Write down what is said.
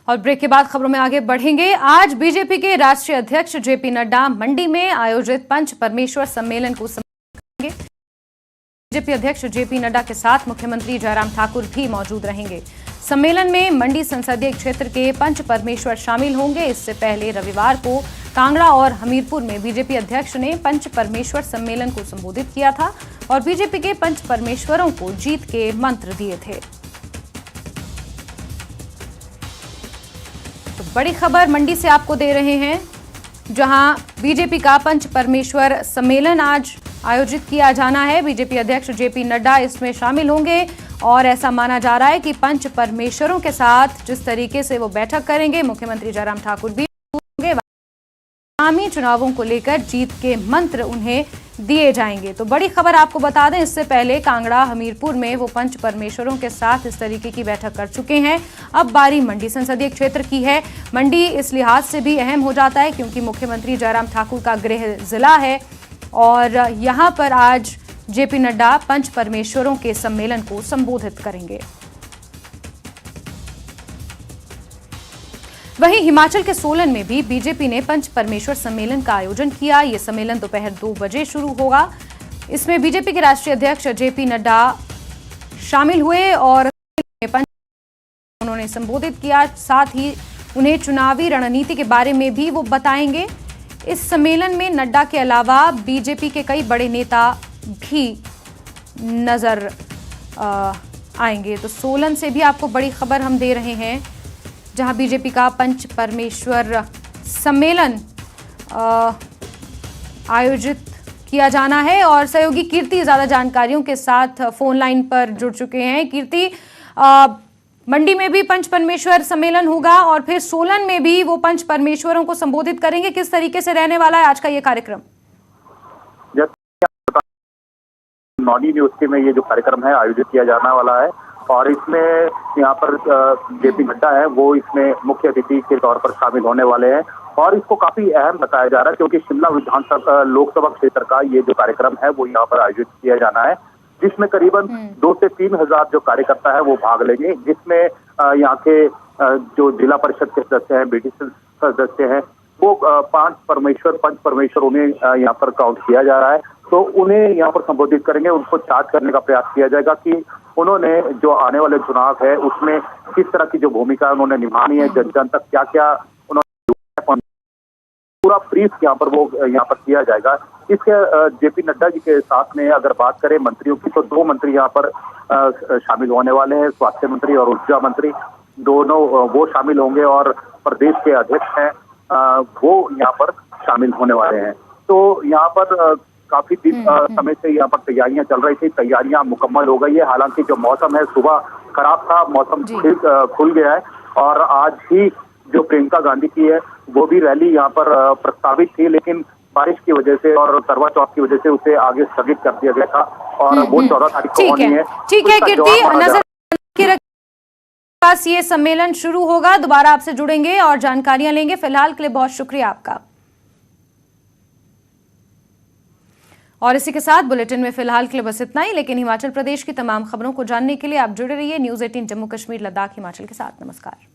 और ब्रेक के बाद खबरों में आगे बढ़ेंगे। आज बीजेपी के राष्ट्रीय अध्यक्ष जेपी नड्डा मंडी में आयोजित पंच परमेश्वर सम्मेलन को संबोधित करेंगे। बीजेपी अध्यक्ष जेपी नड्डा के साथ मुख्यमंत्री जयराम ठाकुर भी मौजूद रहेंगे। सम्मेलन में मंडी संसदीय क्षेत्र के पंच परमेश्वर शामिल होंगे। इससे पहले रविवार को कांगड़ा और हमीरपुर में बीजेपी अध्यक्ष ने पंच परमेश्वर सम्मेलन को संबोधित किया था और बीजेपी के पंच परमेश्वरों को जीत के मंत्र दिए थे। तो बड़ी खबर मंडी से आपको दे रहे हैं, जहां बीजेपी का पंच परमेश्वर सम्मेलन आज आयोजित किया जाना है। बीजेपी अध्यक्ष जेपी नड्डा इसमें शामिल होंगे और ऐसा माना जा रहा है कि पंच परमेश्वरों के साथ जिस तरीके से वो बैठक करेंगे, मुख्यमंत्री जयराम ठाकुर भी होंगे, आगामी चुनावों को लेकर जीत के मंत्र उन्हें दिए जाएंगे। तो बड़ी खबर आपको बता दें, इससे पहले कांगड़ा हमीरपुर में वो पंच परमेश्वरों के साथ इस तरीके की बैठक कर चुके हैं। अब बारी मंडी संसदीय क्षेत्र की है। मंडी इस लिहाज से भी अहम हो जाता है क्योंकि मुख्यमंत्री जयराम ठाकुर का गृह जिला है और यहां पर आज जेपी नड्डा पंच परमेश्वरों के सम्मेलन को संबोधित करेंगे। वहीं हिमाचल के सोलन में भी बीजेपी ने पंच परमेश्वर सम्मेलन का आयोजन किया। ये सम्मेलन दोपहर 2 बजे शुरू होगा। इसमें बीजेपी के राष्ट्रीय अध्यक्ष जेपी नड्डा शामिल हुए और उन्होंने संबोधित किया। साथ ही उन्हें चुनावी रणनीति के बारे में भी वो बताएंगे। इस सम्मेलन में नड्डा के अलावा बीजेपी के कई बड़े नेता भी नजर आएंगे। तो सोलन से भी आपको बड़ी खबर हम दे रहे हैं, जहां बीजेपी का पंच परमेश्वर सम्मेलन आयोजित किया जाना है और सहयोगी कीर्ति ज्यादा जानकारियों के साथ फोन लाइन पर जुड़ चुके हैं। कीर्ति, मंडी में भी पंच परमेश्वर सम्मेलन होगा और फिर सोलन में भी वो पंच परमेश्वरों को संबोधित करेंगे। किस तरीके से रहने वाला है आज का ये कार्यक्रम? नौनी न्यूज में ये जो कार्यक्रम है आयोजित किया जाने वाला है और इसमें यहाँ पर जेपी नड्डा है वो इसमें मुख्य अतिथि के तौर पर शामिल होने वाले हैं और इसको काफी अहम बताया जा रहा है क्योंकि शिमला विधानसभा लोकसभा क्षेत्र का ये जो कार्यक्रम है वो यहाँ पर आयोजित किया जाना है, जिसमें करीबन 2 से 3 हजार जो कार्यकर्ता है वो भाग लेंगे, जिसमें यहाँ के जो जिला परिषद के सदस्य हैं, बीडीसी सदस्य हैं, वो पंच परमेश्वर उन्हें यहाँ पर काउंट किया जा रहा है। तो उन्हें यहाँ पर संबोधित करेंगे, उनको चार्ज करने का प्रयास किया जाएगा कि उन्होंने जो आने वाले चुनाव है उसमें किस तरह की जो भूमिका उन्होंने निभानी है, जन जन तक क्या क्या उन्होंने पूरा ब्रीफ यहाँ पर किया जाएगा। इसके जेपी नड्डा जी के साथ में अगर बात करें मंत्रियों की, तो 2 मंत्री यहाँ पर शामिल होने वाले हैं, स्वास्थ्य मंत्री और ऊर्जा मंत्री, दोनों वो शामिल होंगे और प्रदेश के अध्यक्ष हैं वो यहाँ पर शामिल होने वाले हैं। तो यहाँ पर काफी दिन समय से यहाँ पर तैयारियां चल रही थी, तैयारियां मुकम्मल हो गई है। हालांकि जो मौसम है सुबह खराब था, मौसम खुल गया है और आज ही जो प्रियंका गांधी की है वो भी रैली यहाँ पर प्रस्तावित थी, लेकिन बारिश की वजह से और करवा चौथ की वजह से उसे आगे स्थगित कर दिया गया था और वो 14 तारीख को होनी है। ठीक है कीर्ति, नजर पास ये सम्मेलन शुरू होगा। दोबारा आपसे जुड़ेंगे और जानकारियां लेंगे। फिलहाल के लिए बहुत शुक्रिया आपका। और इसी के साथ बुलेटिन में फिलहाल के लिए बस इतना ही, लेकिन हिमाचल प्रदेश की तमाम खबरों को जानने के लिए आप जुड़े रहिए न्यूज़ 18 जम्मू कश्मीर लद्दाख हिमाचल के साथ। नमस्कार।